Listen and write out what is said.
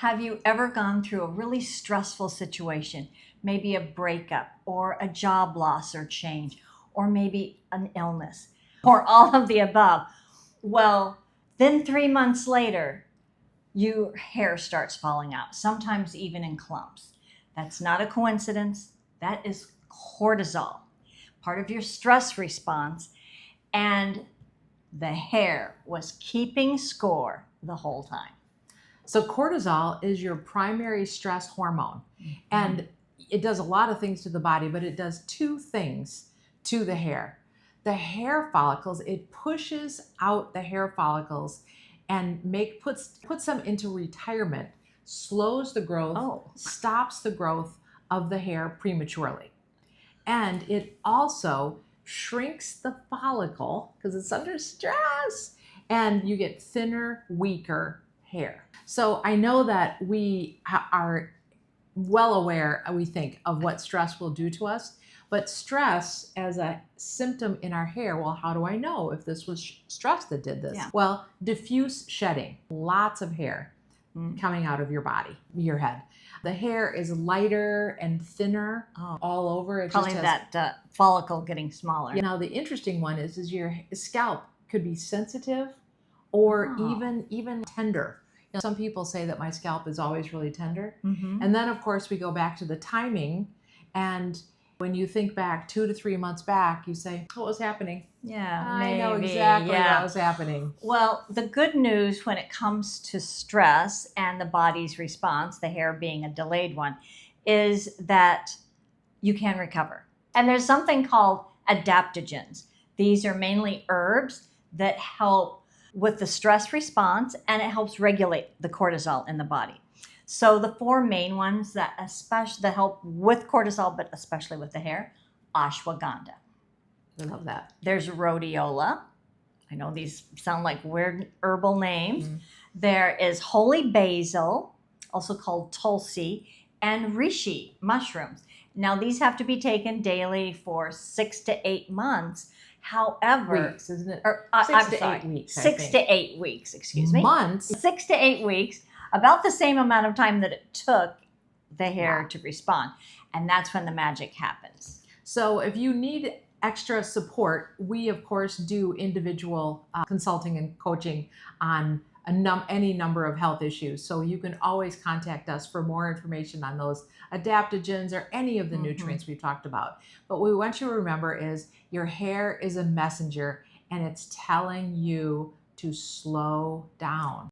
Have you ever gone through a really stressful situation, maybe a breakup or a job loss or change, or maybe an illness, or all of the above? Well, then 3 months later, your hair starts falling out, sometimes even in clumps. That's not a coincidence. That is cortisol, part of your stress response. And the hair was keeping score the whole time. So cortisol is your primary stress hormone, and it does a lot of things to the body, but it does two things to the hair. The hair follicles, it pushes out the hair follicles and puts them into retirement, slows the growth, stops the growth of the hair prematurely. And it also shrinks the follicle because it's under stress, and you get thinner, weaker hair. So I know that we are well aware, we think, of what stress will do to us, but stress as a symptom in our hair, well, how do I know if this was stress that did this? Yeah. Well, diffuse shedding, lots of hair coming out of your body, your head. The hair is lighter and thinner all over. It Probably just has, that follicle getting smaller. Now, the interesting one is your scalp could be sensitive or even tender. Some people say that my scalp is always really tender. And then, of course, we go back to the timing. And when you think back 2 to 3 months back, you say, what was happening? Yeah, I know exactly what was happening. Well, the good news when it comes to stress and the body's response, the hair being a delayed one, is that you can recover. And there's something called adaptogens. These are mainly herbs that help with the stress response, and it helps regulate the cortisol in the body. So the 4 main ones that help with cortisol, but especially with the hair: ashwagandha. I love that. There's rhodiola. I know these sound like weird herbal names. There is holy basil, also called tulsi, and reishi mushrooms. Now, these have to be taken daily for 6 to 8 months. However, weeks, isn't it? Or, 6 to 8 weeks. 6 to 8 weeks, excuse me. Months? 6 to 8 weeks, about the same amount of time that it took the hair to respond. And that's when the magic happens. So if you need extra support, we, of course, do individual consulting and coaching on any number of health issues. So you can always contact us for more information on those adaptogens or any of the nutrients we've talked about. But what we want you to remember is your hair is a messenger, and it's telling you to slow down.